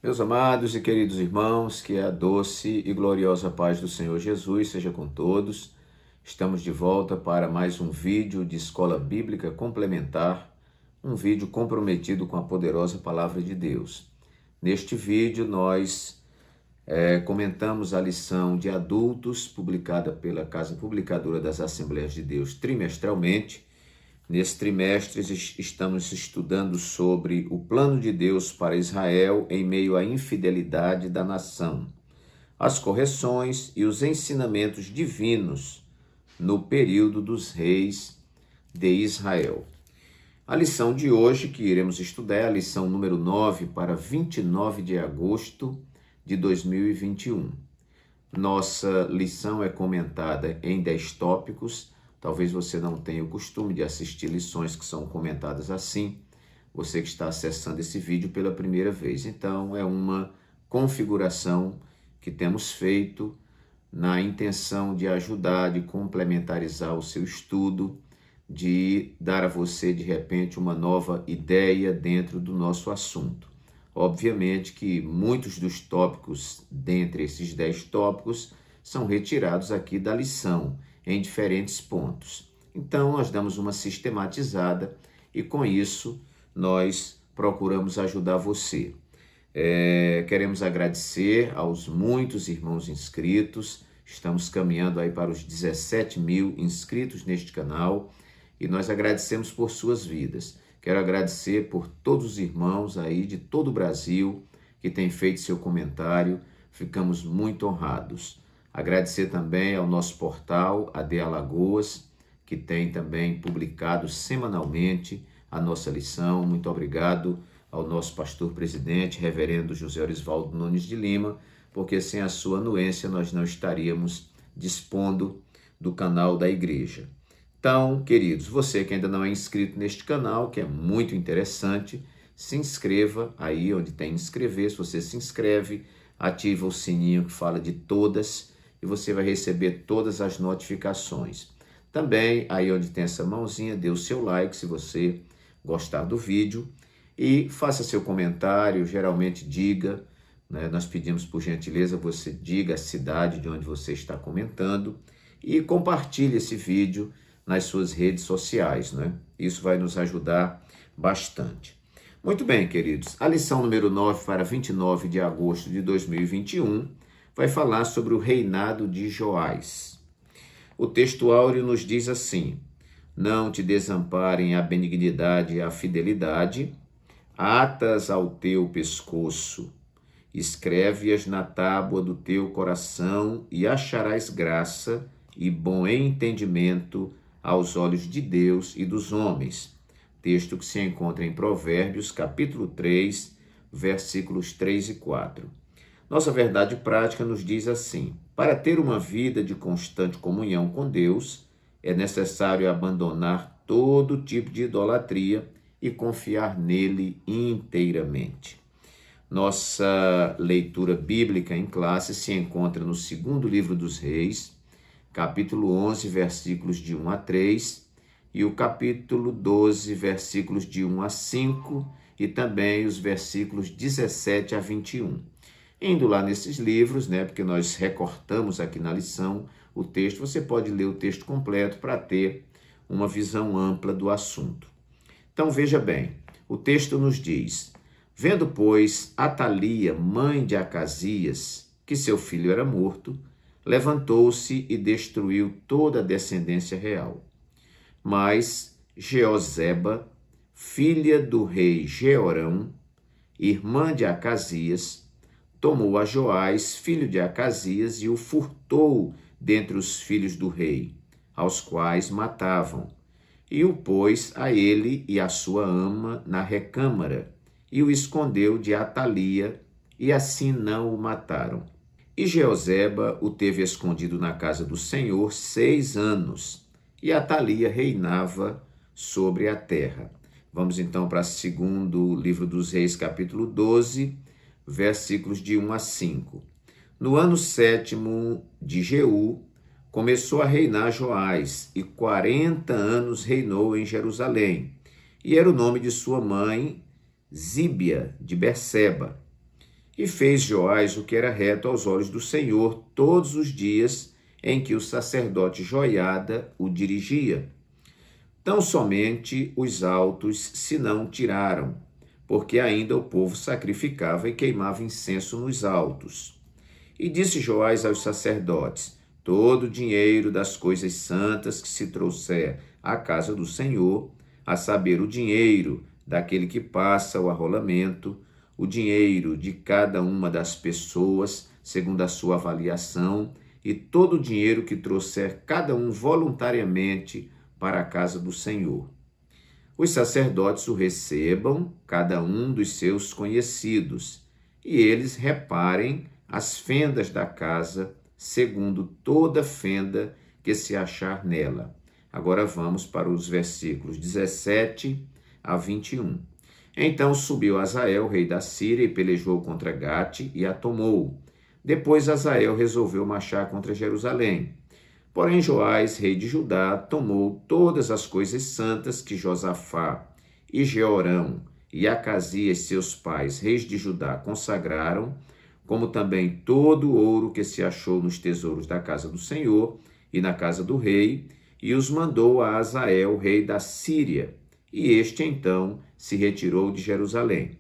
Meus amados e queridos irmãos, que a doce e gloriosa paz do Senhor Jesus seja com todos. Estamos de volta para mais um vídeo de Escola Bíblica Complementar, um vídeo comprometido com a poderosa Palavra de Deus. Neste vídeo nós comentamos a lição de adultos publicada pela Casa Publicadora das Assembleias de Deus trimestralmente. Nesse trimestre, estamos estudando sobre o plano de Deus para Israel em meio à infidelidade da nação, as correções e os ensinamentos divinos no período dos reis de Israel. A lição de hoje que iremos estudar é a lição número 9 para 29 de agosto de 2021. Nossa lição é comentada em 10 tópicos. Talvez você não tenha o costume de assistir lições que são comentadas assim, você que está acessando esse vídeo pela primeira vez. Então, é uma configuração que temos feito na intenção de ajudar, de complementarizar o seu estudo, de dar a você, de repente, uma nova ideia dentro do nosso assunto. Obviamente que muitos dos tópicos, dentre esses 10 tópicos, são retirados aqui da lição, em diferentes pontos. Então, nós damos uma sistematizada e, com isso, nós procuramos ajudar você. Queremos agradecer aos muitos irmãos inscritos. Estamos caminhando aí para os 17 mil inscritos neste canal e nós agradecemos por suas vidas. Quero agradecer por todos os irmãos aí de todo o Brasil que têm feito seu comentário. Ficamos muito honrados. Agradecer também ao nosso portal AD Alagoas, que tem também publicado semanalmente a nossa lição. Muito obrigado ao nosso pastor presidente, reverendo José Orisvaldo Nunes de Lima, porque sem a sua anuência nós não estaríamos dispondo do canal da igreja. Então, queridos, você que ainda não é inscrito neste canal, que é muito interessante, se inscreva aí onde tem inscrever. Se você se inscreve, ativa o sininho que fala de todas e você vai receber todas as notificações. Também, aí onde tem essa mãozinha, dê o seu like se você gostar do vídeo e faça seu comentário, geralmente diga, né? Nós pedimos por gentileza, você diga a cidade de onde você está comentando e compartilhe esse vídeo nas suas redes sociais, né? Isso vai nos ajudar bastante. Muito bem, queridos, a lição número 9 para 29 de agosto de 2021 vai falar sobre o reinado de Joás. O texto áureo nos diz assim: não te desamparem a benignidade e a fidelidade, atas ao teu pescoço, escreve-as na tábua do teu coração e acharás graça e bom entendimento aos olhos de Deus e dos homens. Texto que se encontra em Provérbios, capítulo 3, versículos 3 e 4. Nossa verdade prática nos diz assim: para ter uma vida de constante comunhão com Deus, é necessário abandonar todo tipo de idolatria e confiar nele inteiramente. Nossa leitura bíblica em classe se encontra no segundo livro dos Reis, capítulo 11, versículos de 1 a 3, e o capítulo 12, versículos de 1 a 5, e também os versículos 17 a 21. Indo lá nesses livros, né, porque nós recortamos aqui na lição o texto, você pode ler o texto completo para ter uma visão ampla do assunto. Então veja bem, o texto nos diz: vendo, pois, Atalia, mãe de Acasias, que seu filho era morto, levantou-se e destruiu toda a descendência real. Mas Jeoseba, filha do rei Jeorão, irmã de Acasias, tomou a Joás, filho de Acasias, e o furtou dentre os filhos do rei, aos quais matavam, e o pôs a ele e a sua ama na recâmara, e o escondeu de Atalia, e assim não o mataram. E Jeoseba o teve escondido na casa do Senhor 6 anos, e Atalia reinava sobre a terra. Vamos então para o segundo livro dos Reis, capítulo 12, versículos de 1 a 5. No ano 7º de Jeú, começou a reinar Joás, e 40 anos reinou em Jerusalém. E era o nome de sua mãe, Zíbia de Berseba. E fez Joás o que era reto aos olhos do Senhor todos os dias em que o sacerdote Joiada o dirigia. Tão somente os altos se não tiraram, porque ainda o povo sacrificava e queimava incenso nos altos. E disse Joás aos sacerdotes: todo o dinheiro das coisas santas que se trouxer à casa do Senhor, a saber, o dinheiro daquele que passa o arrolamento, o dinheiro de cada uma das pessoas, segundo a sua avaliação, e todo o dinheiro que trouxer cada um voluntariamente para a casa do Senhor. Os sacerdotes o recebam, cada um dos seus conhecidos, e eles reparem as fendas da casa, segundo toda fenda que se achar nela. Agora vamos para os versículos 17 a 21. Então subiu Azael, rei da Síria, e pelejou contra Gate e a tomou. Depois Azael resolveu marchar contra Jerusalém. Porém Joás, rei de Judá, tomou todas as coisas santas que Josafá e Jeorão e Acasias, seus pais, reis de Judá, consagraram, como também todo o ouro que se achou nos tesouros da casa do Senhor e na casa do rei, e os mandou a Azael, rei da Síria, e este então se retirou de Jerusalém.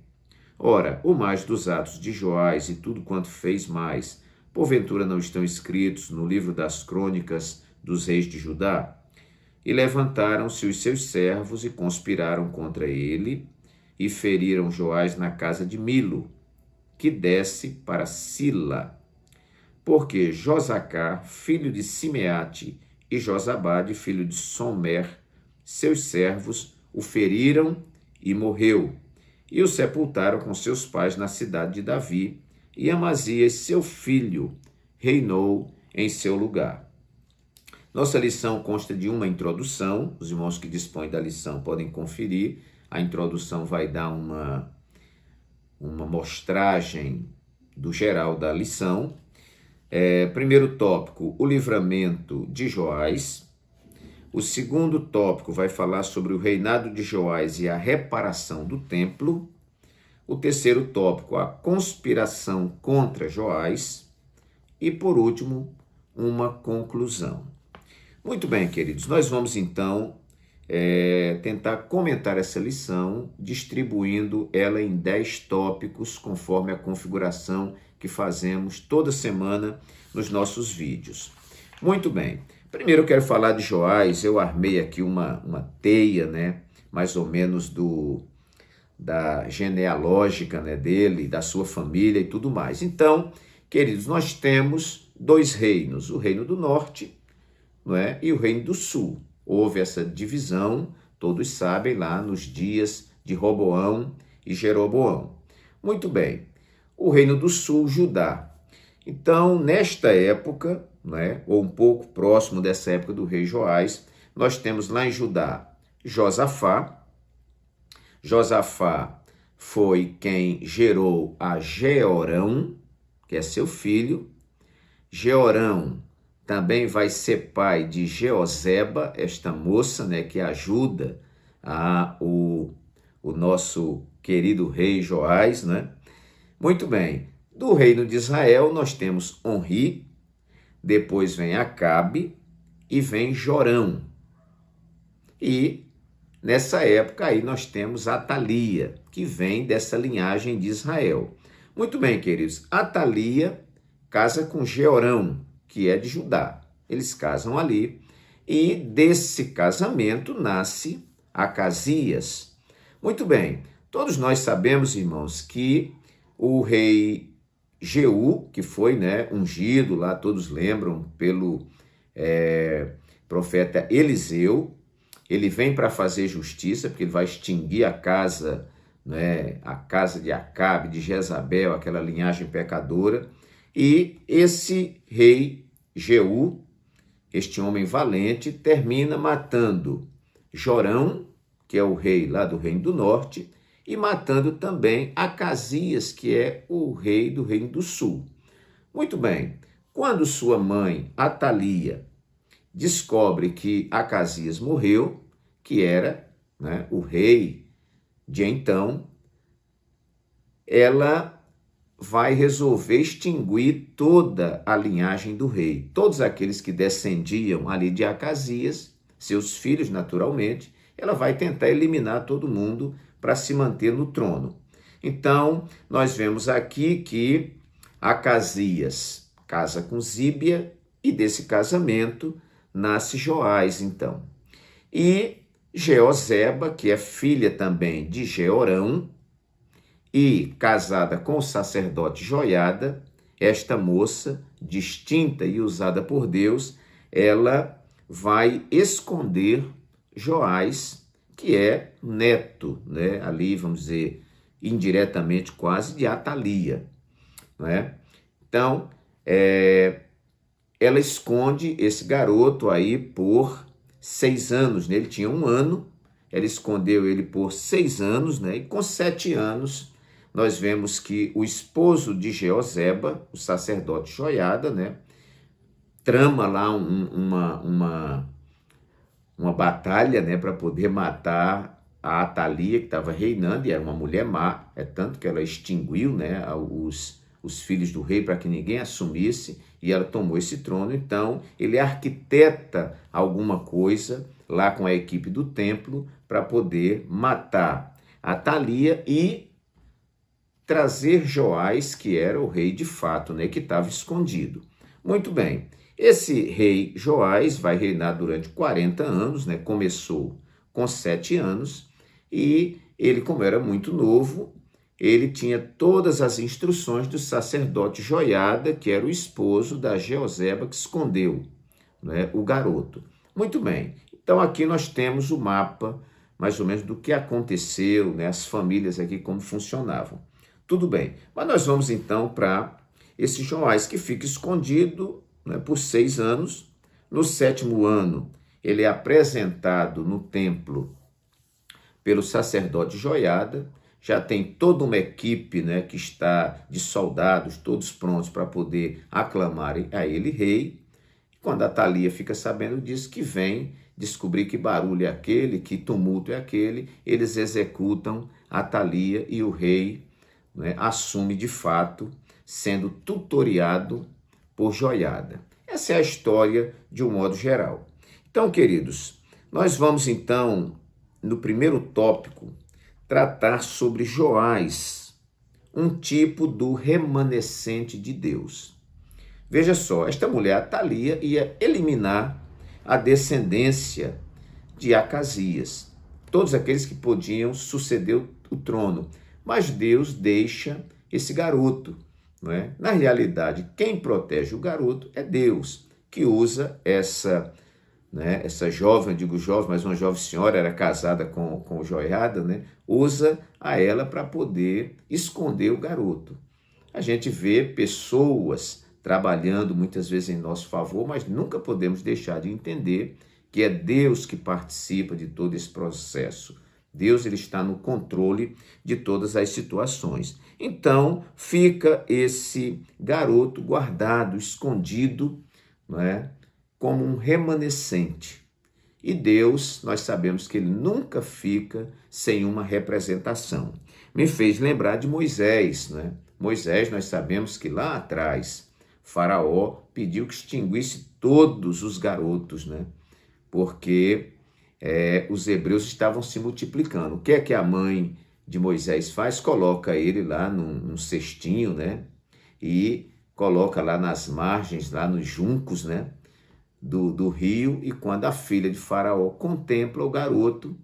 Ora, o mais dos atos de Joás e tudo quanto fez mais, porventura não estão escritos no livro das crônicas dos reis de Judá? E levantaram-se os seus servos e conspiraram contra ele, e feriram Joás na casa de Milo, que desce para Sila. Porque Josacar, filho de Simeate, e Josabade, filho de Somer, seus servos, o feriram e morreu, e o sepultaram com seus pais na cidade de Davi, e Amazias, seu filho, reinou em seu lugar. Nossa lição consta de uma introdução. Os irmãos que dispõem da lição podem conferir. A introdução vai dar uma mostragem do geral da lição. Primeiro tópico, o livramento de Joás. O segundo tópico vai falar sobre o reinado de Joás e a reparação do templo. O terceiro tópico, a conspiração contra Joás. E, por último, uma conclusão. Muito bem, queridos, nós vamos então tentar comentar essa lição, distribuindo ela em 10 tópicos, conforme a configuração que fazemos toda semana nos nossos vídeos. Muito bem, primeiro eu quero falar de Joás. Eu armei aqui uma teia, mais ou menos da genealógica, dele, da sua família e tudo mais. Então, queridos, nós temos 2 reinos, o reino do norte, e o reino do sul. Houve essa divisão, todos sabem, lá nos dias de Roboão e Jeroboão. Muito bem, o reino do sul, Judá. Então, nesta época, ou um pouco próximo dessa época do rei Joás, nós temos lá em Judá Josafá. Josafá foi quem gerou a Jeorão, que é seu filho. Jeorão também vai ser pai de Jeoseba, esta moça, que ajuda o nosso querido rei Joás, Muito bem, do reino de Israel nós temos Onri, depois vem Acabe e vem Jorão. E nessa época aí nós temos Atalia, que vem dessa linhagem de Israel. Muito bem, queridos, Atalia casa com Jeorão, que é de Judá. Eles casam ali, e desse casamento nasce Acasias. Muito bem, todos nós sabemos, irmãos, que o rei Jeú, que foi ungido lá, todos lembram, pelo profeta Eliseu, ele vem para fazer justiça, porque ele vai extinguir a casa de Acabe, de Jezabel, aquela linhagem pecadora. E esse rei Jeú, este homem valente, termina matando Jorão, que é o rei lá do reino do norte, e matando também Acasias, que é o rei do reino do sul. Muito bem, quando sua mãe, Atalia, descobre que Acasias morreu, que era o rei de então, ela vai resolver extinguir toda a linhagem do rei. Todos aqueles que descendiam ali de Acasias, seus filhos naturalmente, ela vai tentar eliminar todo mundo para se manter no trono. Então, nós vemos aqui que Acasias casa com Zíbia e desse casamento nasce Joás, então. E Jeoseba, que é filha também de Jeorão, e casada com o sacerdote Joiada, esta moça, distinta e usada por Deus, ela vai esconder Joás, que é neto, né? Ali, vamos dizer, indiretamente quase, de Atalia, né? Então, ela esconde esse garoto aí por 6 anos, né? Ele tinha 1 ano, ela escondeu ele por 6 anos, né? E com 7 anos, nós vemos que o esposo de Jeoseba, o sacerdote Joiada, né? Trama lá uma batalha, né? Para poder matar a Atalia, que estava reinando, e era uma mulher má, é tanto que ela extinguiu, né? Os filhos do rei para que ninguém assumisse, e ela tomou esse trono. Então, ele arquiteta alguma coisa lá com a equipe do templo para poder matar Atalia e trazer Joás, que era o rei de fato, né, que estava escondido. Muito bem, esse rei Joás vai reinar durante 40 anos, né, começou com 7 anos, e ele, como era muito novo, ele tinha todas as instruções do sacerdote Joiada, que era o esposo da Jeoseba, que escondeu, né, o garoto. Muito bem, então aqui nós temos o mapa, mais ou menos, do que aconteceu, né, as famílias aqui, como funcionavam. Tudo bem, mas nós vamos então para esse Joás, que fica escondido, né, por 6 anos. No 7º ano, ele é apresentado no templo pelo sacerdote Joiada. Já tem toda uma equipe, né, que está de soldados, todos prontos para poder aclamarem a ele rei. Quando a Atalia fica sabendo disso, que vem descobrir que barulho é aquele, que tumulto é aquele, eles executam a Atalia e o rei, né, assume de fato, sendo tutoriado por Joiada. Essa é a história de um modo geral. Então, queridos, nós vamos então, no primeiro tópico, tratar sobre Joás, um tipo do remanescente de Deus. Veja só, esta mulher, Atalia, ia eliminar a descendência de Acasias, todos aqueles que podiam suceder o trono, mas Deus deixa esse garoto, não é? Na realidade, quem protege o garoto é Deus, que usa essa jovem, digo jovem, mas uma jovem senhora, era casada com o Joiada, né? Usa a ela para poder esconder o garoto. A gente vê pessoas trabalhando muitas vezes em nosso favor, mas nunca podemos deixar de entender que é Deus que participa de todo esse processo. Deus, ele está no controle de todas as situações. Então, fica esse garoto guardado, escondido, não é? Como um remanescente. E Deus, nós sabemos que ele nunca fica sem uma representação. Me fez lembrar de Moisés, né? Moisés, nós sabemos que lá atrás, Faraó pediu que extinguisse todos os garotos, né? Porque os hebreus estavam se multiplicando. O que é que a mãe de Moisés faz? Coloca ele lá num cestinho, né? E coloca lá nas margens, lá nos juncos, né? Do rio, e quando a filha de Faraó contempla o garoto,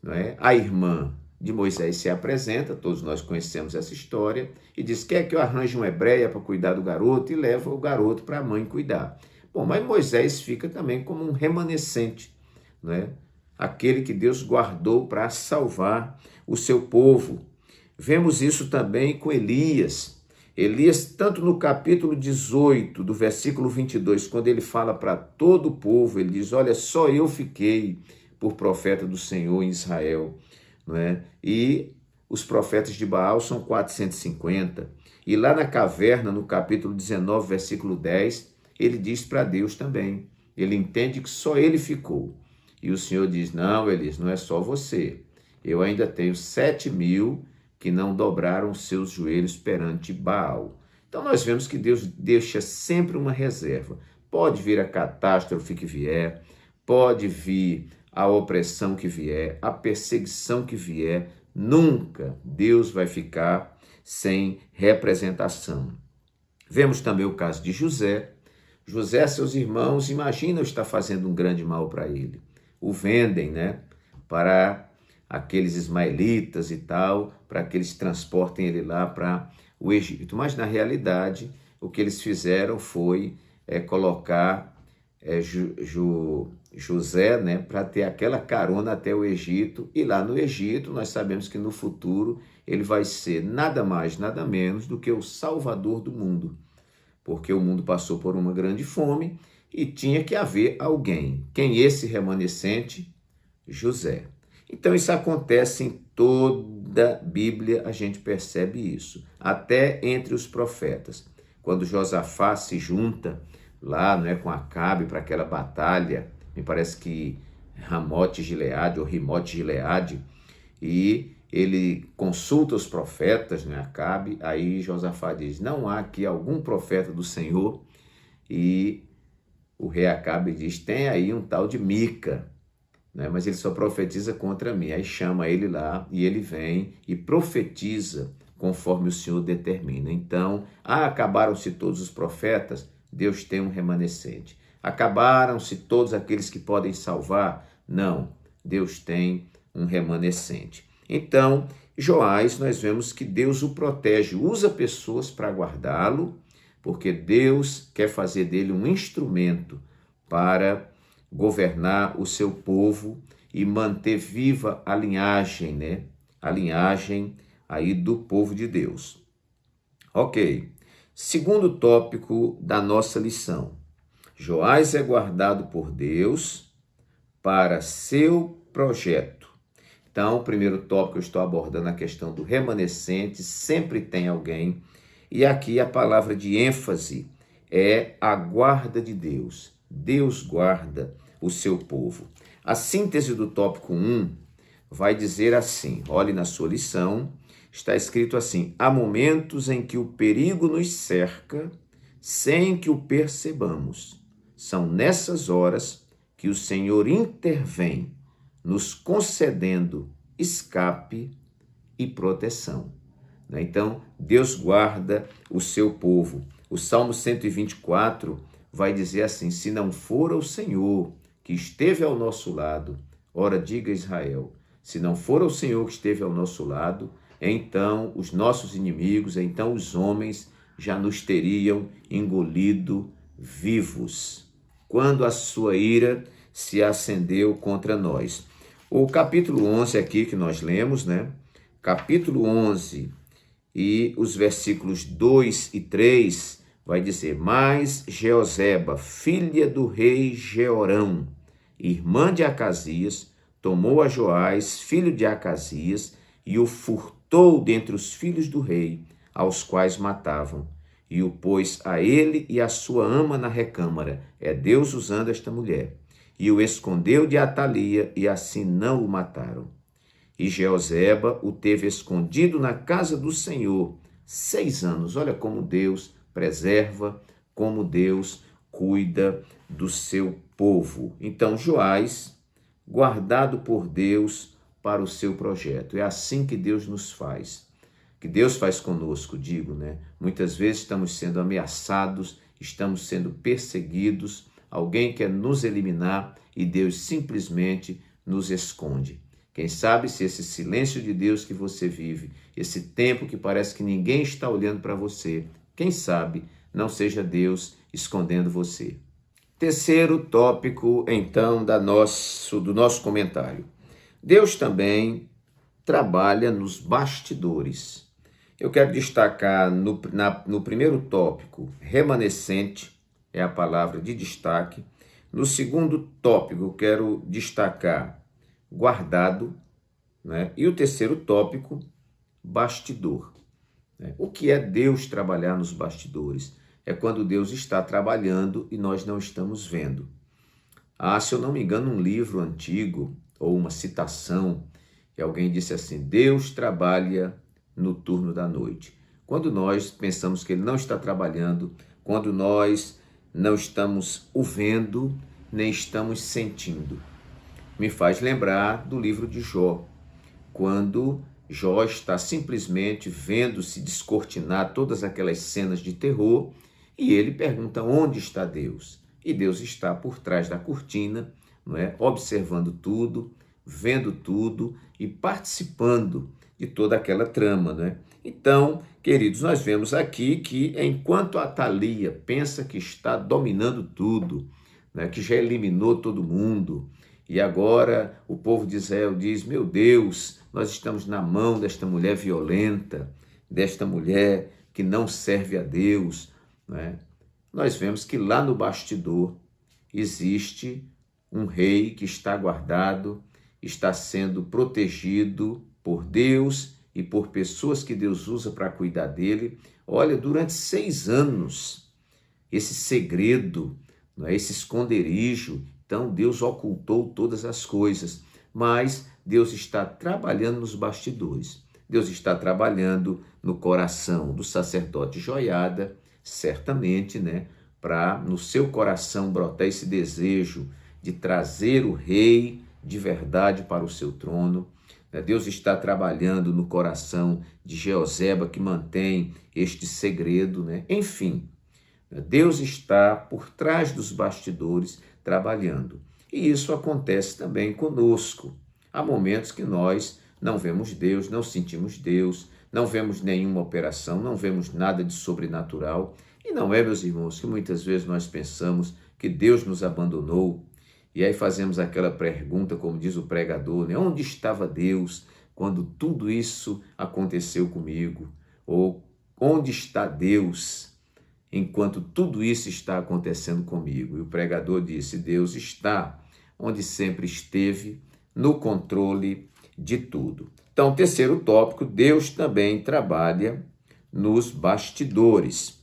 né, a irmã de Moisés se apresenta, todos nós conhecemos essa história, e diz: quer que eu arranje uma hebreia para cuidar do garoto? E leva o garoto para a mãe cuidar. Bom, mas Moisés fica também como um remanescente, né? Aquele que Deus guardou para salvar o seu povo. Vemos isso também com Elias. Elias, tanto no capítulo 18, do versículo 22, quando ele fala para todo o povo, ele diz: olha, só eu fiquei por profeta do Senhor em Israel, não é? E os profetas de Baal são 450. E lá na caverna, no capítulo 19, versículo 10, ele diz para Deus também. Ele entende que só ele ficou. E o Senhor diz: não, Elias, não é só você. Eu ainda tenho 7.000 que não dobraram seus joelhos perante Baal. Então nós vemos que Deus deixa sempre uma reserva. Pode vir a catástrofe que vier, pode vir a opressão que vier, a perseguição que vier, nunca Deus vai ficar sem representação. Vemos também o caso de José. José, seus irmãos, imaginam estar fazendo um grande mal para ele. O vendem, para aqueles ismaelitas e tal, para que eles transportem ele lá para o Egito. Mas, na realidade, o que eles fizeram foi colocar José, para ter aquela carona até o Egito. E lá no Egito, nós sabemos que no futuro ele vai ser nada mais, nada menos do que o Salvador do mundo. Porque o mundo passou por uma grande fome e tinha que haver alguém. Quem esse remanescente? José. Então isso acontece em toda a Bíblia, a gente percebe isso. Até entre os profetas. Quando Josafá se junta lá, com Acabe para aquela batalha, me parece que Ramote-Gileade ou Rimote-Gileade, e ele consulta os profetas, Acabe, aí Josafá diz, não há aqui algum profeta do Senhor? E o rei Acabe diz, tem aí um tal de Mica, mas ele só profetiza contra mim. Aí chama ele lá e ele vem e profetiza conforme o Senhor determina. Então, acabaram-se todos os profetas? Deus tem um remanescente. Acabaram-se todos aqueles que podem salvar? Não, Deus tem um remanescente. Então, Joás, nós vemos que Deus o protege, usa pessoas para guardá-lo, porque Deus quer fazer dele um instrumento para governar o seu povo e manter viva a linhagem, a linhagem aí do povo de Deus. Ok, segundo tópico da nossa lição. Joás é guardado por Deus para seu projeto. Então, o primeiro tópico eu estou abordando a questão do remanescente, sempre tem alguém. E aqui a palavra de ênfase é a guarda de Deus. Deus guarda o seu povo. A síntese do tópico 1 vai dizer assim, olhe na sua lição, está escrito assim, há momentos em que o perigo nos cerca sem que o percebamos. São nessas horas que o Senhor intervém, nos concedendo escape e proteção. Então, Deus guarda o seu povo. O Salmo 124 vai dizer assim, se não for o Senhor que esteve ao nosso lado, ora diga Israel, se não for o Senhor que esteve ao nosso lado, então os nossos inimigos, então os homens já nos teriam engolido vivos, quando a sua ira se acendeu contra nós. O capítulo 11 aqui que nós lemos, capítulo 11 e os versículos 2 e 3, vai dizer, mas Jeoseba, filha do rei Jeorão, irmã de Acasias, tomou a Joás, filho de Acasias, e o furtou dentre os filhos do rei, aos quais matavam, e o pôs a ele e a sua ama na recâmara. É Deus usando esta mulher. E o escondeu de Atalia, e assim não o mataram. E Jeoseba o teve escondido na casa do Senhor 6 anos. Olha como Deus preserva, como Deus cuida do seu povo. Então, Joás, guardado por Deus para o seu projeto. É assim que Deus nos faz. Que Deus faz conosco, digo, Muitas vezes estamos sendo ameaçados, estamos sendo perseguidos, alguém quer nos eliminar e Deus simplesmente nos esconde. Quem sabe se esse silêncio de Deus que você vive, esse tempo que parece que ninguém está olhando para você, quem sabe não seja Deus escondendo você. Terceiro tópico, então, do nosso comentário. Deus também trabalha nos bastidores. Eu quero destacar no primeiro tópico, remanescente, é a palavra de destaque. No segundo tópico, eu quero destacar guardado, E o terceiro tópico, bastidor. O que é Deus trabalhar nos bastidores? É quando Deus está trabalhando e nós não estamos vendo. Se eu não me engano, um livro antigo ou uma citação que alguém disse assim, Deus trabalha no turno da noite. Quando nós pensamos que ele não está trabalhando, quando nós não estamos o vendo, nem estamos sentindo. Me faz lembrar do livro de Jó, quando Jó está simplesmente vendo se descortinar todas aquelas cenas de terror e ele pergunta onde está Deus? E Deus está por trás da cortina, não é? Observando tudo, vendo tudo e participando de toda aquela trama, não é? Então, queridos, nós vemos aqui que enquanto a Thalia pensa que está dominando tudo, né, que já eliminou todo mundo, e agora o povo de Israel diz, meu Deus, nós estamos na mão desta mulher violenta, desta mulher que não serve a Deus, né? Nós vemos que lá no bastidor existe um rei que está guardado, está sendo protegido por Deus e por pessoas que Deus usa para cuidar dele. Olha, durante 6 anos, esse segredo, não é? Esse esconderijo, então Deus ocultou todas as coisas, mas Deus está trabalhando nos bastidores. Deus está trabalhando no coração do sacerdote Joiada, certamente, né, para no seu coração brotar esse desejo de trazer o rei de verdade para o seu trono. Deus está trabalhando no coração de Jeoseba, que mantém este segredo, né? Enfim, Deus está por trás dos bastidores trabalhando. E isso acontece também conosco. Há momentos que nós não vemos Deus, não sentimos Deus, não vemos nenhuma operação, não vemos nada de sobrenatural. E não é, meus irmãos, que muitas vezes nós pensamos que Deus nos abandonou. E aí fazemos aquela pergunta, como diz o pregador, né? Onde estava Deus quando tudo isso aconteceu comigo? Ou onde está Deus enquanto tudo isso está acontecendo comigo? E o pregador disse, Deus está onde sempre esteve, no controle de tudo. Então, terceiro tópico, Deus também trabalha nos bastidores.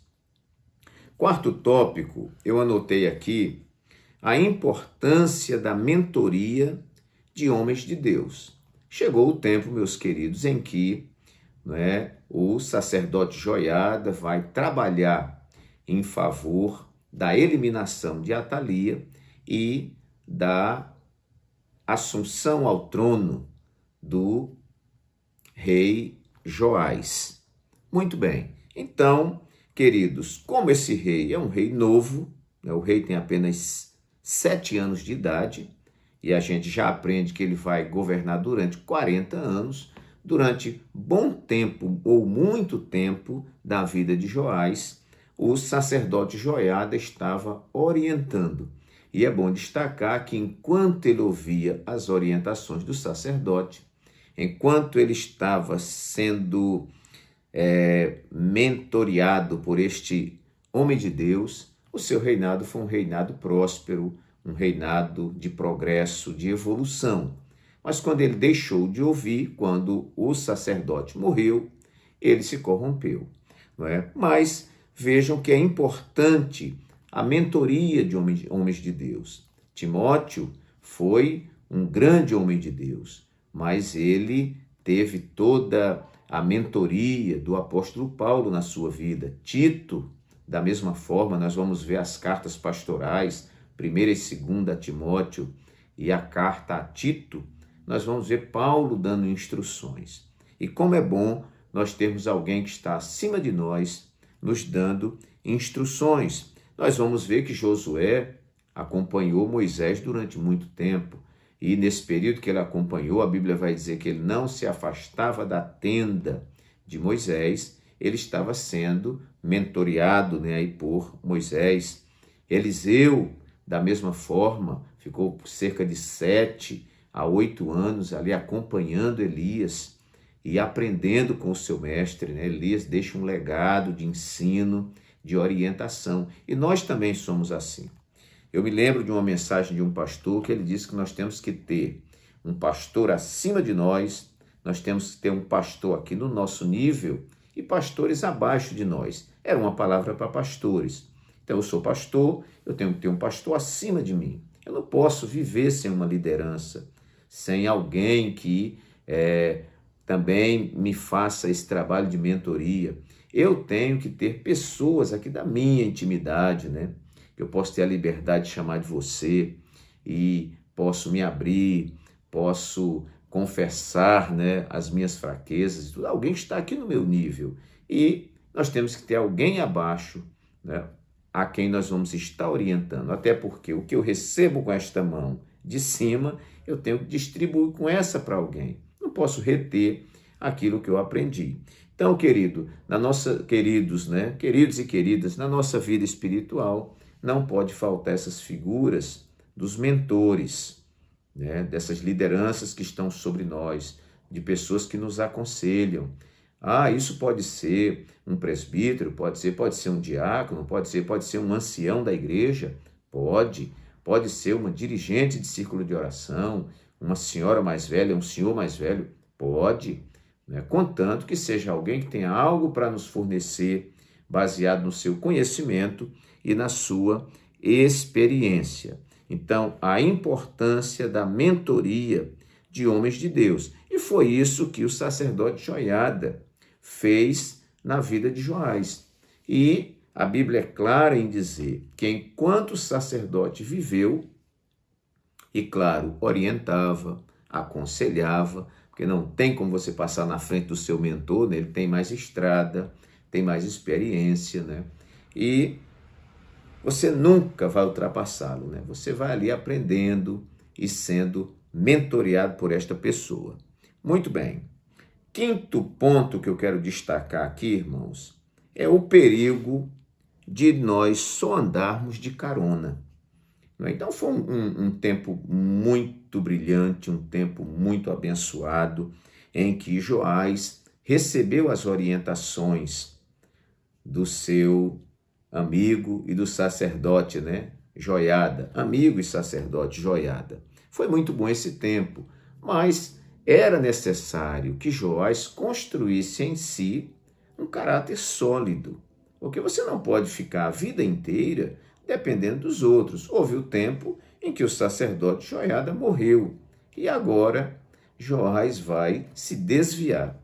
Quarto tópico, eu anotei aqui, a importância da mentoria de homens de Deus. Chegou o tempo, meus queridos, em que, não é, o sacerdote Joiada vai trabalhar em favor da eliminação de Atalia e da assunção ao trono do rei Joás. Muito bem, então, queridos, como esse rei é um rei novo, né, o rei tem apenas 7 anos de idade, e a gente já aprende que ele vai governar durante 40 anos, durante bom tempo ou muito tempo da vida de Joás, o sacerdote Joiada estava orientando. E é bom destacar que enquanto ele ouvia as orientações do sacerdote, enquanto ele estava sendo mentoreado por este homem de Deus, o seu reinado foi um reinado próspero, um reinado de progresso, de evolução. Mas quando ele deixou de ouvir, quando o sacerdote morreu, ele se corrompeu, não é? Mas vejam que é importante a mentoria de homens de Deus. Timóteo foi um grande homem de Deus, mas ele teve toda a mentoria do apóstolo Paulo na sua vida. Tito, da mesma forma, nós vamos ver as cartas pastorais, 1ª e 2ª a Timóteo e a carta a Tito, nós vamos ver Paulo dando instruções. E como é bom nós termos alguém que está acima de nós, nos dando instruções. Nós vamos ver que Josué acompanhou Moisés durante muito tempo. E nesse período que ele acompanhou, a Bíblia vai dizer que ele não se afastava da tenda de Moisés, ele estava sendo mentoreado, né, aí por Moisés. Eliseu, da mesma forma, ficou por cerca de 7 a 8 anos ali acompanhando Elias e aprendendo com o seu mestre, né? Elias deixa um legado de ensino, de orientação. E nós também somos assim. Eu me lembro de uma mensagem de um pastor que ele disse que nós temos que ter um pastor acima de nós, nós temos que ter um pastor aqui no nosso nível e pastores abaixo de nós. Era uma palavra para pastores. Então eu sou pastor, eu tenho que ter um pastor acima de mim. Eu não posso viver sem uma liderança, sem alguém que também me faça esse trabalho de mentoria. Eu tenho que ter pessoas aqui da minha intimidade, né? Que eu posso ter a liberdade de chamar de você e posso me abrir, posso confessar, né, as minhas fraquezas e tudo. Alguém que está aqui no meu nível. E nós temos que ter alguém abaixo, né, a quem nós vamos estar orientando. Até porque o que eu recebo com esta mão de cima, eu tenho que distribuir com essa para alguém. Não posso reter aquilo que eu aprendi. Então, queridos, né, queridos e queridas, na nossa vida espiritual, não pode faltar essas figuras dos mentores, né, dessas lideranças que estão sobre nós, de pessoas que nos aconselham. Isso pode ser um presbítero, pode ser um diácono, pode ser um ancião da igreja, pode ser uma dirigente de círculo de oração, uma senhora mais velha, um senhor mais velho, pode, né, contanto que seja alguém que tenha algo para nos fornecer, baseado no seu conhecimento e na sua experiência. Então, a importância da mentoria de homens de Deus. E foi isso que o sacerdote Joiada fez na vida de Joás. E a Bíblia é clara em dizer que enquanto o sacerdote viveu, e claro, orientava, aconselhava, porque não tem como você passar na frente do seu mentor, né? Ele tem mais estrada, tem mais experiência, né? E você nunca vai ultrapassá-lo, né? Você vai ali aprendendo e sendo mentoreado por esta pessoa. Muito bem. Quinto ponto que eu quero destacar aqui, irmãos, é o perigo de nós só andarmos de carona. Então foi um tempo muito brilhante, um tempo muito abençoado, em que Joás recebeu as orientações do seu amigo e do sacerdote, né? Joiada, amigo e sacerdote Joiada. Foi muito bom esse tempo, mas era necessário que Joás construísse em si um caráter sólido, porque você não pode ficar a vida inteira dependendo dos outros. Houve o tempo em que o sacerdote Joiada morreu e agora Joás vai se desviar.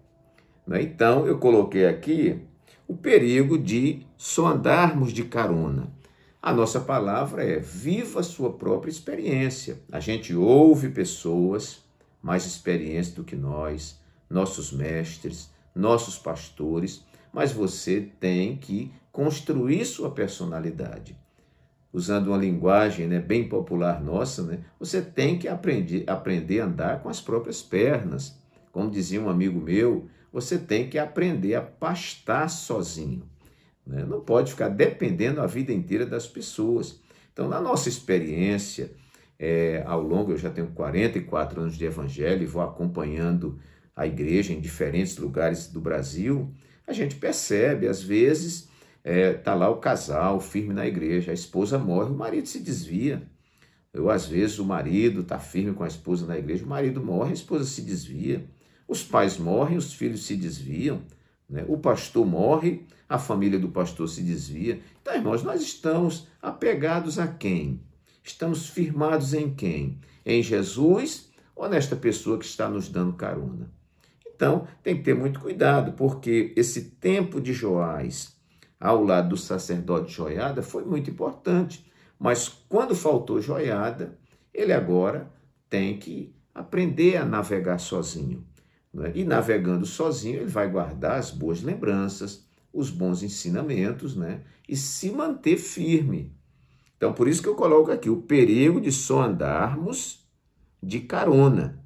Então, eu coloquei aqui o perigo de só andarmos de carona. A nossa palavra é: viva a sua própria experiência. A gente ouve pessoas mais experientes do que nós, nossos mestres, nossos pastores, mas você tem que construir sua personalidade. Usando uma linguagem, né, bem popular nossa, né, você tem que aprender a andar com as próprias pernas. Como dizia um amigo meu, você tem que aprender a pastar sozinho, né? Não pode ficar dependendo a vida inteira das pessoas. Então, na nossa experiência, ao longo, eu já tenho 44 anos de evangelho e vou acompanhando a igreja em diferentes lugares do Brasil, a gente percebe, às vezes, tá lá o casal firme na igreja, a esposa morre, o marido se desvia. Às vezes, o marido está firme com a esposa na igreja, o marido morre, a esposa se desvia. Os pais morrem, os filhos se desviam, né? O pastor morre, a família do pastor se desvia. Então, irmãos, nós estamos apegados a quem? Estamos firmados em quem? Em Jesus ou nesta pessoa que está nos dando carona? Então, tem que ter muito cuidado, porque esse tempo de Joás ao lado do sacerdote Joiada foi muito importante. Mas quando faltou Joiada, ele agora tem que aprender a navegar sozinho, né? E navegando sozinho, ele vai guardar as boas lembranças, os bons ensinamentos, né? E se manter firme. Então, por isso que eu coloco aqui o perigo de só andarmos de carona.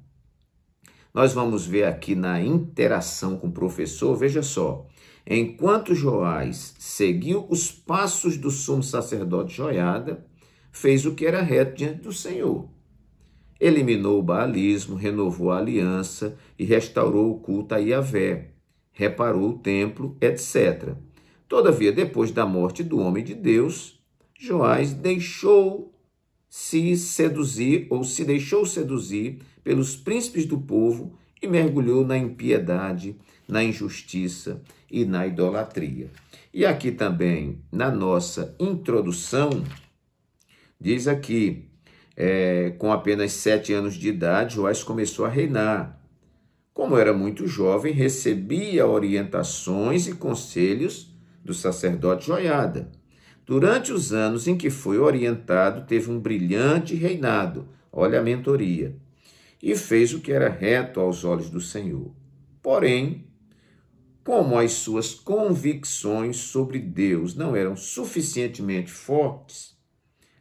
Nós vamos ver aqui na interação com o professor, veja só. Enquanto Joás seguiu os passos do sumo sacerdote Joiada, fez o que era reto diante do Senhor. Eliminou o baalismo, renovou a aliança e restaurou o culto a Iavé, reparou o templo, etc. Todavia, depois da morte do homem de Deus, Joás deixou-se seduzir pelos príncipes do povo e mergulhou na impiedade, na injustiça e na idolatria. E aqui também, na nossa introdução, diz aqui, com apenas 7 anos de idade, Joás começou a reinar. como era muito jovem, recebia orientações e conselhos do sacerdote Joiada. Durante os anos em que foi orientado, teve um brilhante reinado, olha a mentoria, e fez o que era reto aos olhos do Senhor. Porém, como as suas convicções sobre Deus não eram suficientemente fortes,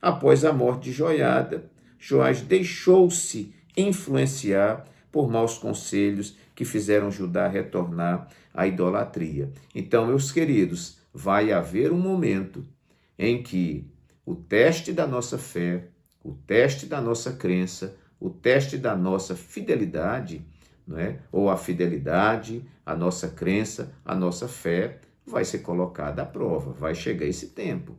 após a morte de Joiada, Joás deixou-se influenciar por maus conselhos que fizeram Judá retornar à idolatria. Então, meus queridos, vai haver um momento em que o teste da nossa fé, o teste da nossa crença, o teste da nossa fidelidade, não é? Ou a fidelidade, a nossa crença, a nossa fé, vai ser colocada à prova, vai chegar esse tempo.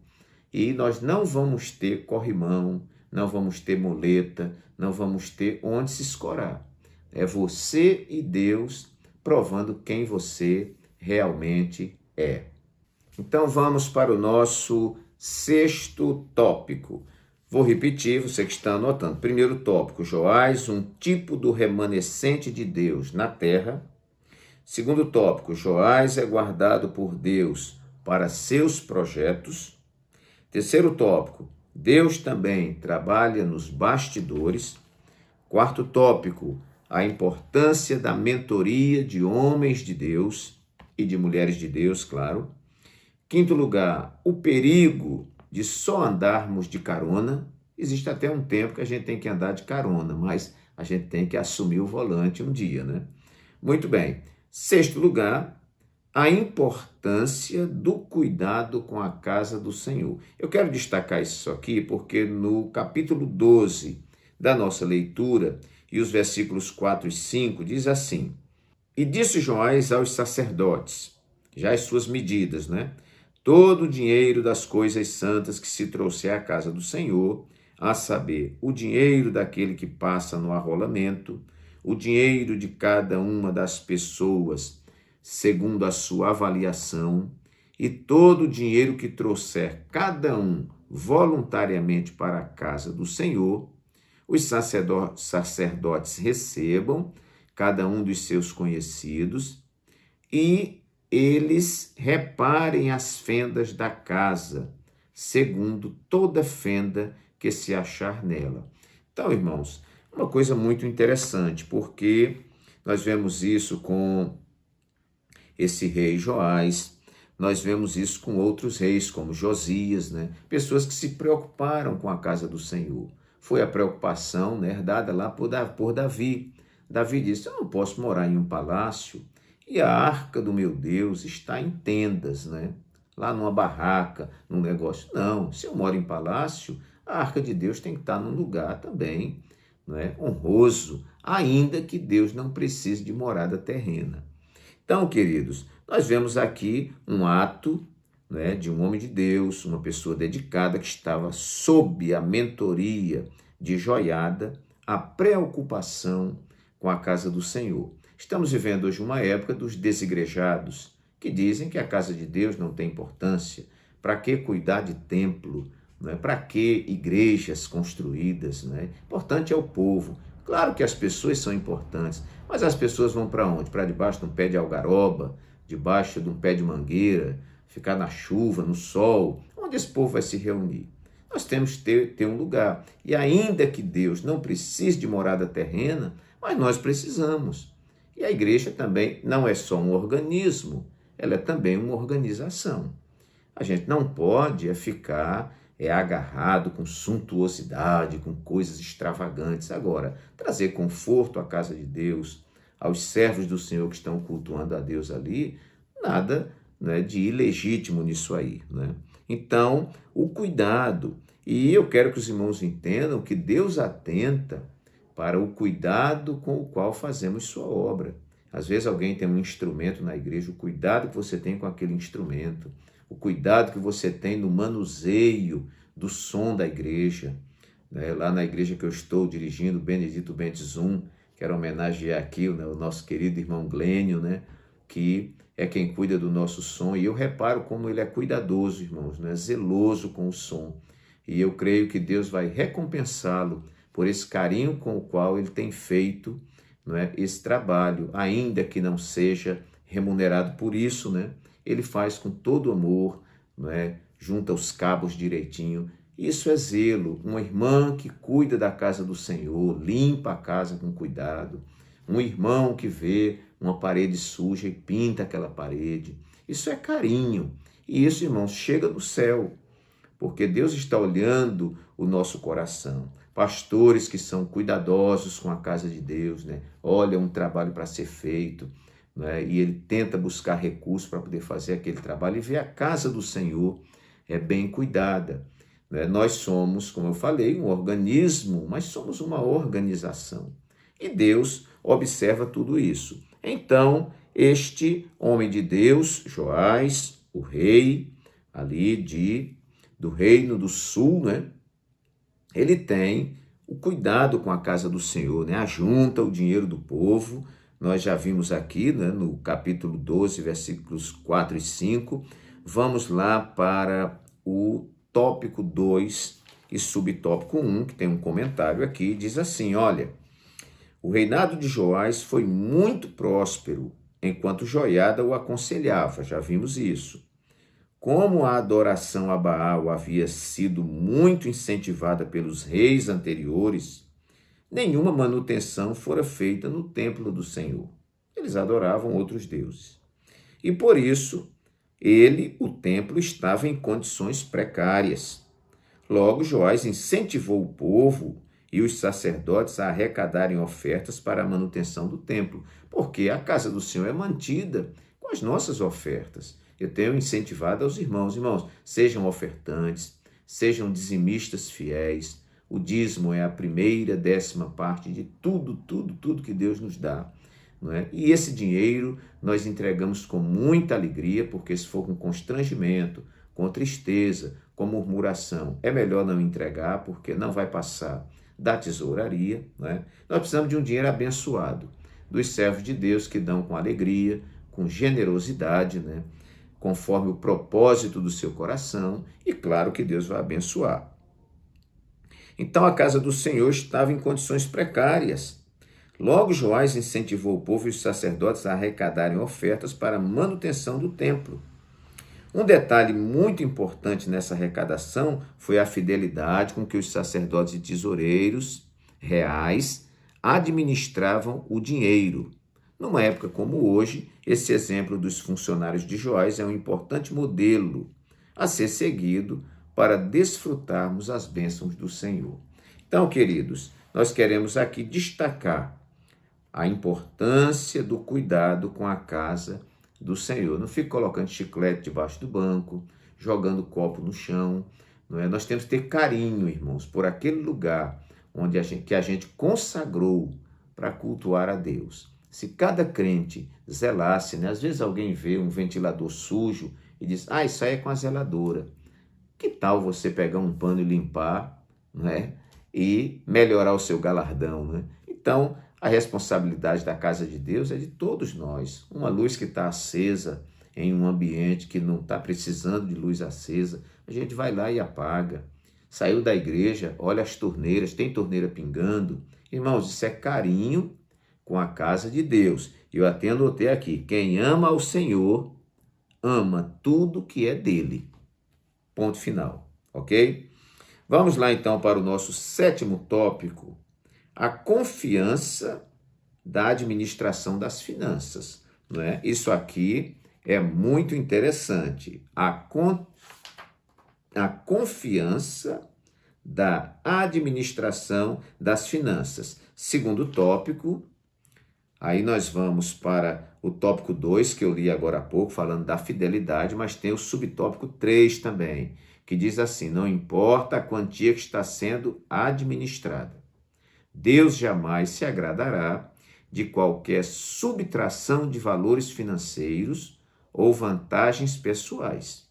E nós não vamos ter corrimão, não vamos ter muleta, não vamos ter onde se escorar. É você e Deus provando quem você realmente é. Então vamos para o nosso sexto tópico. Vou repetir, você que está anotando. Primeiro tópico, Joás, um tipo do remanescente de Deus na terra. Segundo tópico, Joás é guardado por Deus para seus projetos. Terceiro tópico, Deus também trabalha nos bastidores. Quarto tópico, a importância da mentoria de homens de Deus e de mulheres de Deus, claro. Quinto lugar, o perigo de só andarmos de carona. Existe até um tempo que a gente tem que andar de carona, mas a gente tem que assumir o volante um dia, né? Muito bem. Sexto lugar, a importância do cuidado com a casa do Senhor. Eu quero destacar isso aqui porque no capítulo 12 da nossa leitura, e os versículos 4 e 5, diz assim: E disse Joás aos sacerdotes, já as suas medidas, né? Todo o dinheiro das coisas santas que se trouxer à casa do Senhor, a saber, o dinheiro daquele que passa no arrolamento, o dinheiro de cada uma das pessoas, segundo a sua avaliação, e todo o dinheiro que trouxer cada um voluntariamente para a casa do Senhor, os sacerdotes recebam, cada um dos seus conhecidos, e eles reparem as fendas da casa, segundo toda fenda que se achar nela. Então, irmãos, uma coisa muito interessante, porque nós vemos isso com esse rei Joás, nós vemos isso com outros reis, como Josias, né? Pessoas que se preocuparam com a casa do Senhor. Foi a preocupação, né, herdada lá por Davi. Davi disse, eu não posso morar em um palácio e a arca do meu Deus está em tendas, né? Lá numa barraca, num negócio. Não, se eu moro em palácio, a arca de Deus tem que estar num lugar também, né, honroso, ainda que Deus não precise de morada terrena. Então, queridos, nós vemos aqui um ato, né, de um homem de Deus, uma pessoa dedicada que estava sob a mentoria de Joiada, a preocupação com a casa do Senhor. Estamos vivendo hoje uma época dos desigrejados, que dizem que a casa de Deus não tem importância. Para que cuidar de templo? Né? Para que igrejas construídas? Né? Importante é o povo. Claro que as pessoas são importantes, mas as pessoas vão para onde? Para debaixo de um pé de algaroba, debaixo de um pé de mangueira, ficar na chuva, no sol. Onde esse povo vai se reunir? Nós temos que ter um lugar. E ainda que Deus não precise de morada terrena, mas nós precisamos. E a igreja também não é só um organismo, ela é também uma organização. A gente não pode ficar agarrado com suntuosidade, com coisas extravagantes. Agora, trazer conforto à casa de Deus, aos servos do Senhor que estão cultuando a Deus ali, nada, né, de ilegítimo nisso aí, né? Então, o cuidado, e eu quero que os irmãos entendam que Deus atenta para o cuidado com o qual fazemos sua obra. Às vezes alguém tem um instrumento na igreja, o cuidado que você tem com aquele instrumento, o cuidado que você tem no manuseio do som da igreja, né? Lá na igreja que eu estou dirigindo, Benedito Bentes 1, quero homenagear aqui o nosso querido irmão Glênio, né? Que é quem cuida do nosso som, e eu reparo como ele é cuidadoso, irmãos, né? Zeloso com o som, e eu creio que Deus vai recompensá-lo por esse carinho com o qual ele tem feito, não é, esse trabalho, ainda que não seja remunerado por isso, né? Ele faz com todo amor, não é? Junta os cabos direitinho. Isso é zelo. Uma irmã que cuida da casa do Senhor, limpa a casa com cuidado. Um irmão que vê uma parede suja e pinta aquela parede. Isso é carinho. E isso, irmãos, chega no céu, porque Deus está olhando o nosso coração. Pastores que são cuidadosos com a casa de Deus, né? Olha um trabalho para ser feito, né? E ele tenta buscar recursos para poder fazer aquele trabalho e ver a casa do Senhor bem cuidada, né? Nós somos, como eu falei, um organismo, mas somos uma organização. E Deus observa tudo isso. Então, este homem de Deus, Joás, o rei ali do reino do sul, né? Ele tem o cuidado com a casa do Senhor, né? Ajunta o dinheiro do povo. Nós já vimos aqui, né, no capítulo 12, versículos 4 e 5. Vamos lá para o tópico 2 e subtópico 1, que tem um comentário aqui, diz assim, olha, o reinado de Joás foi muito próspero, enquanto Joiada o aconselhava, já vimos isso. Como a adoração a Baal havia sido muito incentivada pelos reis anteriores, nenhuma manutenção fora feita no templo do Senhor. Eles adoravam outros deuses. E por isso, o templo, estava em condições precárias. Logo, Joás incentivou o povo e os sacerdotes a arrecadarem ofertas para a manutenção do templo, porque a casa do Senhor é mantida com as nossas ofertas. Eu tenho incentivado aos irmãos, sejam ofertantes, sejam dizimistas fiéis. O dízimo é a primeira 10ª parte de tudo que Deus nos dá. Não é? E esse dinheiro nós entregamos com muita alegria, porque se for com constrangimento, com tristeza, com murmuração, é melhor não entregar, porque não vai passar da tesouraria. Não é? Nós precisamos de um dinheiro abençoado, dos servos de Deus que dão com alegria, com generosidade, né? Conforme o propósito do seu coração, e claro que Deus vai abençoar. Então a casa do Senhor estava em condições precárias. Logo Joás incentivou o povo e os sacerdotes a arrecadarem ofertas para a manutenção do templo. Um detalhe muito importante nessa arrecadação foi a fidelidade com que os sacerdotes e tesoureiros reais administravam o dinheiro. Numa época como hoje, esse exemplo dos funcionários de Joás é um importante modelo a ser seguido para desfrutarmos as bênçãos do Senhor. Então, queridos, nós queremos aqui destacar a importância do cuidado com a casa do Senhor. Não fique colocando chiclete debaixo do banco, jogando copo no chão. Não é? Nós temos que ter carinho, irmãos, por aquele lugar onde que a gente consagrou para cultuar a Deus. Se cada crente zelasse, né? Às vezes alguém vê um ventilador sujo e diz, isso aí é com a zeladora. Que tal você pegar um pano e limpar, né? E melhorar o seu galardão, né? Então, a responsabilidade da casa de Deus é de todos nós. Uma luz que está acesa em um ambiente que não está precisando de luz acesa, a gente vai lá e apaga. Saiu da igreja, olha as torneiras, tem torneira pingando. Irmãos, isso é carinho com a casa de Deus. Eu até anotei aqui, quem ama ao Senhor, ama tudo que é dele. Ponto final, ok? Vamos lá então para o nosso 7º tópico, a confiança da administração das finanças. Não é? Isso aqui é muito interessante, a confiança da administração das finanças. Segundo tópico, aí nós vamos para o tópico 2, que eu li agora há pouco, falando da fidelidade, mas tem o subtópico 3 também, que diz assim, não importa a quantia que está sendo administrada, Deus jamais se agradará de qualquer subtração de valores financeiros ou vantagens pessoais.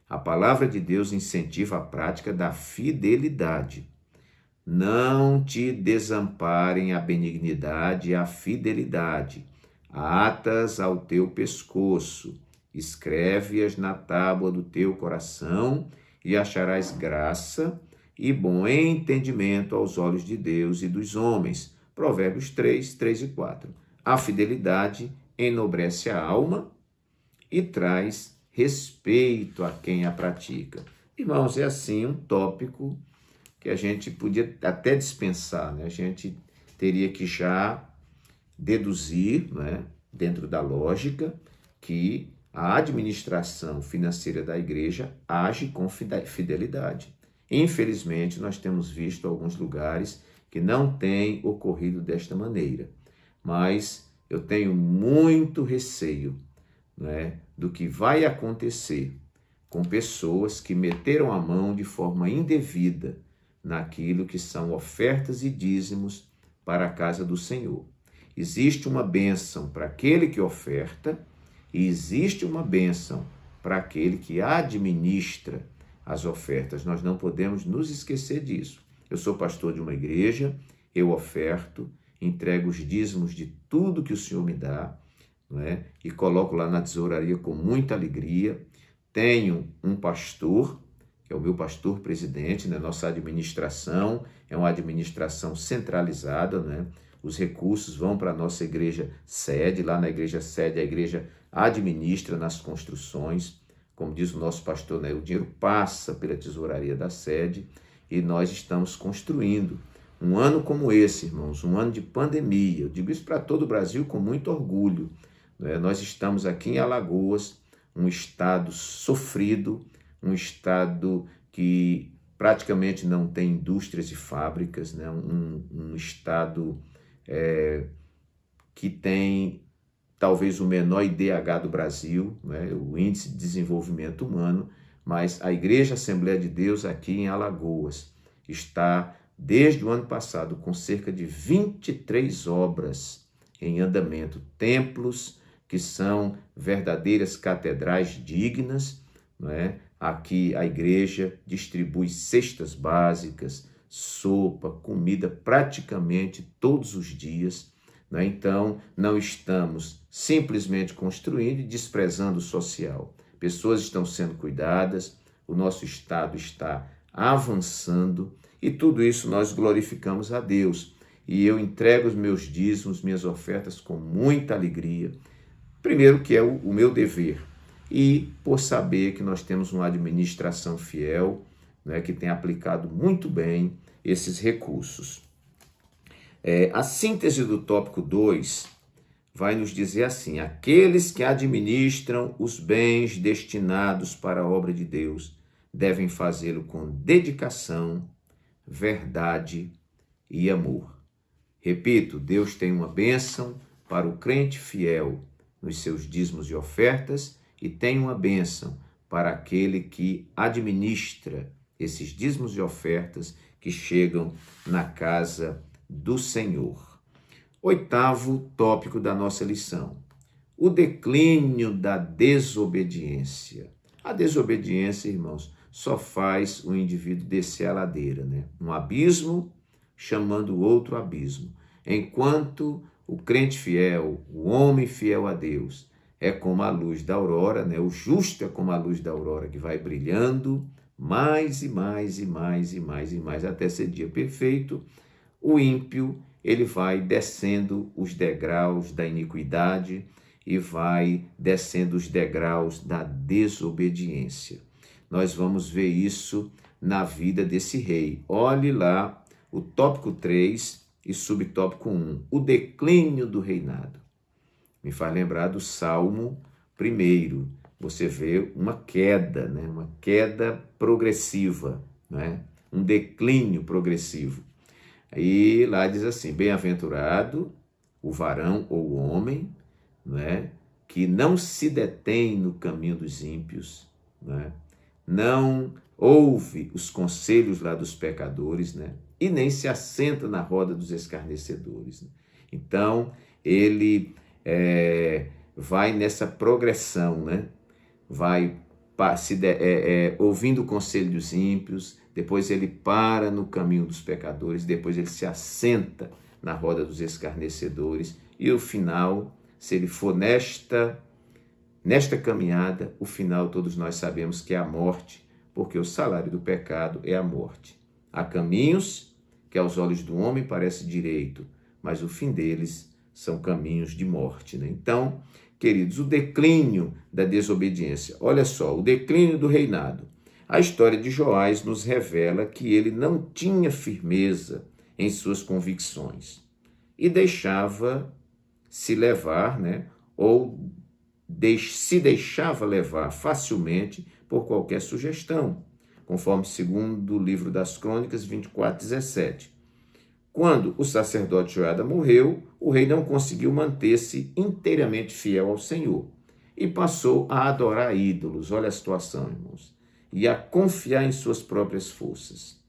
A palavra de Deus incentiva a prática da fidelidade. Não te desamparem a benignidade e a fidelidade, atas ao teu pescoço, escreve-as na tábua do teu coração e acharás graça e bom entendimento aos olhos de Deus e dos homens, Provérbios 3, 3 e 4. A fidelidade enobrece a alma e traz respeito a quem a pratica. Irmãos, é assim um tópico que a gente podia até dispensar, né? A gente teria que já deduzir, né, dentro da lógica, que a administração financeira da igreja age com fidelidade. Infelizmente, nós temos visto alguns lugares que não tem ocorrido desta maneira, mas eu tenho muito receio, né, do que vai acontecer com pessoas que meteram a mão de forma indevida naquilo que são ofertas e dízimos para a casa do Senhor. Existe uma bênção para aquele que oferta e existe uma bênção para aquele que administra as ofertas. Nós não podemos nos esquecer disso. Eu sou pastor de uma igreja, eu oferto, entrego os dízimos de tudo que o Senhor me dá, não é? E coloco lá na tesouraria com muita alegria. Tenho um pastor, que é o meu pastor presidente, né? Nossa administração é uma administração centralizada, né? Os recursos vão para a nossa igreja sede, lá na igreja sede a igreja administra nas construções, como diz o nosso pastor, né? O dinheiro passa pela tesouraria da sede e nós estamos construindo. Um ano como esse, irmãos, um ano de pandemia, eu digo isso para todo o Brasil com muito orgulho, né? Nós estamos aqui em Alagoas, um estado sofrido, um estado que praticamente não tem indústrias e fábricas, né? Um estado que tem talvez o menor IDH do Brasil, né? O Índice de Desenvolvimento Humano, mas a Igreja Assembleia de Deus aqui em Alagoas está, desde o ano passado, com cerca de 23 obras em andamento, templos que são verdadeiras catedrais dignas, não é? Aqui a igreja distribui cestas básicas, sopa, comida praticamente todos os dias, né? Então, não estamos simplesmente construindo e desprezando o social. Pessoas estão sendo cuidadas, o nosso estado está avançando e tudo isso nós glorificamos a Deus. E eu entrego os meus dízimos, minhas ofertas com muita alegria. Primeiro que é o meu dever e por saber que nós temos uma administração fiel, né, que tem aplicado muito bem esses recursos. A síntese do tópico 2 vai nos dizer assim: aqueles que administram os bens destinados para a obra de Deus devem fazê-lo com dedicação, verdade e amor. Repito, Deus tem uma bênção para o crente fiel nos seus dízimos e ofertas e tem uma bênção para aquele que administra esses dízimos e ofertas que chegam na casa do Senhor. 8º tópico da nossa lição: o declínio da desobediência. A desobediência, irmãos, só faz o indivíduo descer a ladeira, né? Um abismo chamando outro abismo. Enquanto o crente fiel, o homem fiel a Deus, é como a luz da aurora, né? O justo é como a luz da aurora que vai brilhando mais e mais e mais e mais e mais até ser dia perfeito. O ímpio, ele vai descendo os degraus da iniquidade e vai descendo os degraus da desobediência. Nós vamos ver isso na vida desse rei. Olhe lá o tópico 3 e subtópico 1, o declínio do reinado. Me faz lembrar do Salmo 1. Você vê uma queda, né? Uma queda progressiva, né? Um declínio progressivo. E lá diz assim: bem-aventurado o varão ou o homem, né? Que não se detém no caminho dos ímpios, né? Não ouve os conselhos lá dos pecadores, né? E nem se assenta na roda dos escarnecedores, né? Então, ele vai nessa progressão, né? Vai ouvindo o conselho dos ímpios, depois ele para no caminho dos pecadores, depois ele se assenta na roda dos escarnecedores, e o final, se ele for nesta caminhada, o final todos nós sabemos que é a morte, porque o salário do pecado é a morte. Há caminhos que aos olhos do homem parece direito, mas o fim deles são caminhos de morte, né? Então, queridos, o declínio da desobediência. Olha só, o declínio do reinado. A história de Joás nos revela que ele não tinha firmeza em suas convicções e deixava se levar, né? Ou se deixava levar facilmente por qualquer sugestão, conforme segundo o livro das Crônicas 24:17. Quando o sacerdote Joiada morreu, o rei não conseguiu manter-se inteiramente fiel ao Senhor e passou a adorar ídolos. Olha a situação, irmãos, e a confiar em suas próprias forças.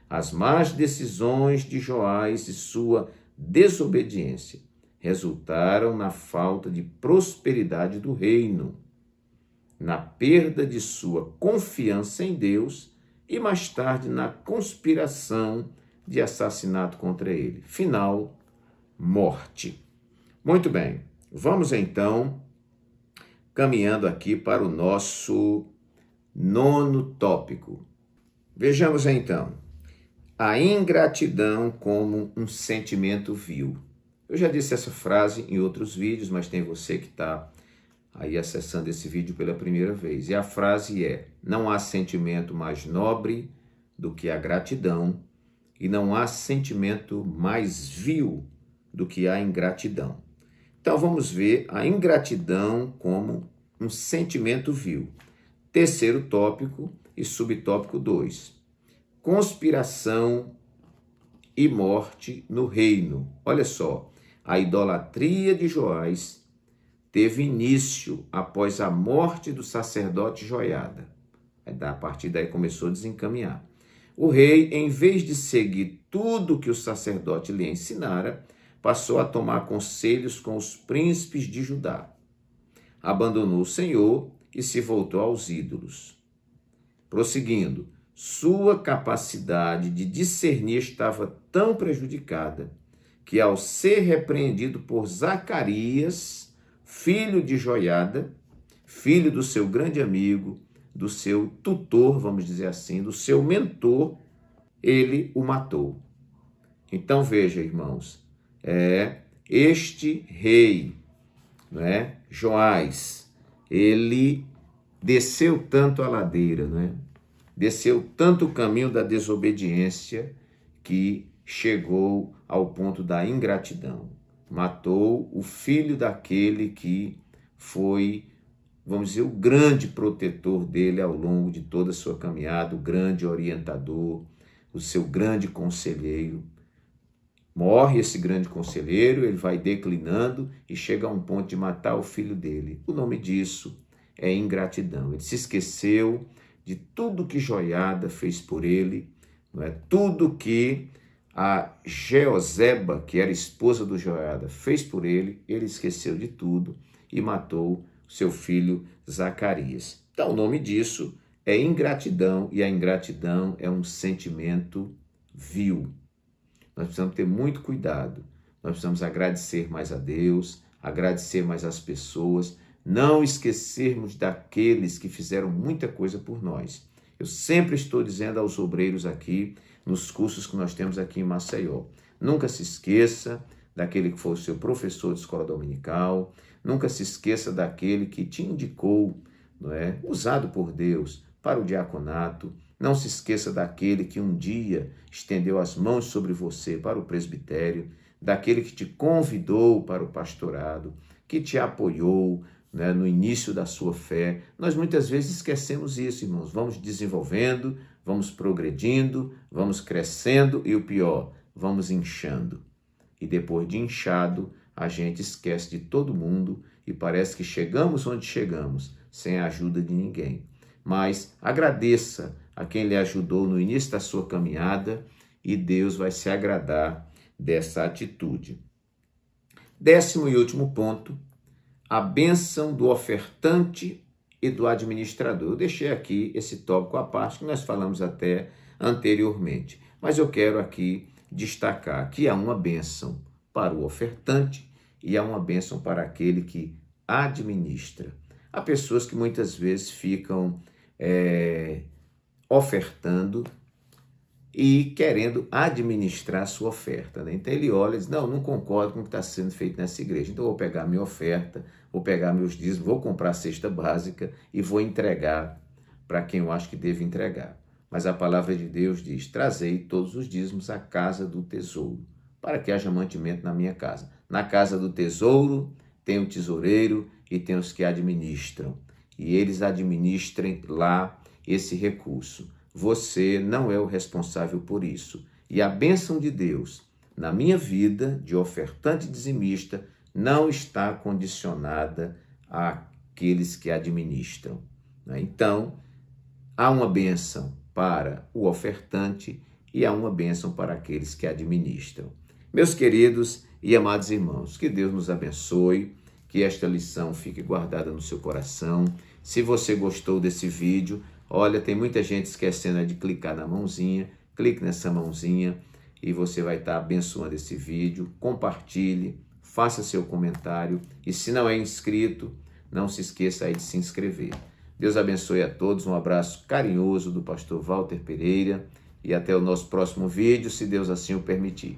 As más decisões de Joás e sua desobediência resultaram na falta de prosperidade do reino, na perda de sua confiança em Deus e mais tarde na conspiração de assassinato contra ele. Final, morte. Muito bem, vamos então caminhando aqui para o nosso 9º tópico. Vejamos então, a ingratidão como um sentimento vil. Eu já disse essa frase em outros vídeos, mas tem você que está aí acessando esse vídeo pela primeira vez. E a frase é: não há sentimento mais nobre do que a gratidão, e não há sentimento mais vil do que a ingratidão. Então vamos ver a ingratidão como um sentimento vil. Terceiro tópico e subtópico 2. Conspiração e morte no reino. Olha só, a idolatria de Joás teve início após a morte do sacerdote Joiada. A partir daí começou a desencaminhar. O rei, em vez de seguir tudo que o sacerdote lhe ensinara, passou a tomar conselhos com os príncipes de Judá. Abandonou o Senhor e se voltou aos ídolos. Prosseguindo, sua capacidade de discernir estava tão prejudicada que, ao ser repreendido por Zacarias, filho de Joiada, filho do seu grande amigo, do seu tutor, vamos dizer assim, do seu mentor, ele o matou. Então veja, irmãos, este rei, Joás, ele desceu tanto a ladeira, desceu tanto o caminho da desobediência que chegou ao ponto da ingratidão. Matou o filho daquele que foi, vamos dizer, o grande protetor dele ao longo de toda a sua caminhada, o grande orientador, o seu grande conselheiro. Morre esse grande conselheiro, ele vai declinando e chega a um ponto de matar o filho dele. O nome disso é ingratidão. Ele se esqueceu de tudo que Joiada fez por ele, tudo que a Jeozeba, que era esposa do Joiada, fez por ele, ele esqueceu de tudo e matou seu filho Zacarias. Então, o nome disso é ingratidão, e a ingratidão é um sentimento vil. Nós precisamos ter muito cuidado, nós precisamos agradecer mais a Deus, agradecer mais as pessoas, não esquecermos daqueles que fizeram muita coisa por nós. Eu sempre estou dizendo aos obreiros aqui, nos cursos que nós temos aqui em Maceió, nunca se esqueça daquele que foi o seu professor de escola dominical, nunca se esqueça daquele que te indicou, usado por Deus, para o diaconato. Não se esqueça daquele que um dia estendeu as mãos sobre você para o presbitério, daquele que te convidou para o pastorado, que te apoiou, no início da sua fé. Nós muitas vezes esquecemos isso, irmãos. Vamos desenvolvendo, vamos progredindo, vamos crescendo e o pior, vamos inchando. E depois de inchado, a gente esquece de todo mundo e parece que chegamos onde chegamos, sem a ajuda de ninguém. Mas agradeça a quem lhe ajudou no início da sua caminhada e Deus vai se agradar dessa atitude. 10º e último ponto, a bênção do ofertante e do administrador. Eu deixei aqui esse tópico à parte que nós falamos até anteriormente, mas eu quero aqui destacar que há uma bênção para o ofertante e há uma bênção para aquele que administra. Há pessoas que muitas vezes ficam ofertando e querendo administrar a sua oferta, né? Então ele olha e diz, não concordo com o que está sendo feito nessa igreja, então eu vou pegar minha oferta, vou pegar meus dízimos, vou comprar a cesta básica e vou entregar para quem eu acho que devo entregar. Mas a palavra de Deus diz, trazei todos os dízimos à casa do tesouro, para que haja mantimento na minha casa. Na casa do tesouro tem o tesoureiro e tem os que administram, e eles administrem lá esse recurso. Você não é o responsável por isso. E a bênção de Deus na minha vida, de ofertante dizimista, não está condicionada àqueles que administram. Então, há uma bênção para o ofertante e há uma bênção para aqueles que administram. Meus queridos e amados irmãos, que Deus nos abençoe, que esta lição fique guardada no seu coração. Se você gostou desse vídeo, olha, tem muita gente esquecendo de clicar na mãozinha, clique nessa mãozinha e você vai estar abençoando esse vídeo. Compartilhe, faça seu comentário e se não é inscrito, não se esqueça aí de se inscrever. Deus abençoe a todos, um abraço carinhoso do pastor Walter Pereira e até o nosso próximo vídeo, se Deus assim o permitir.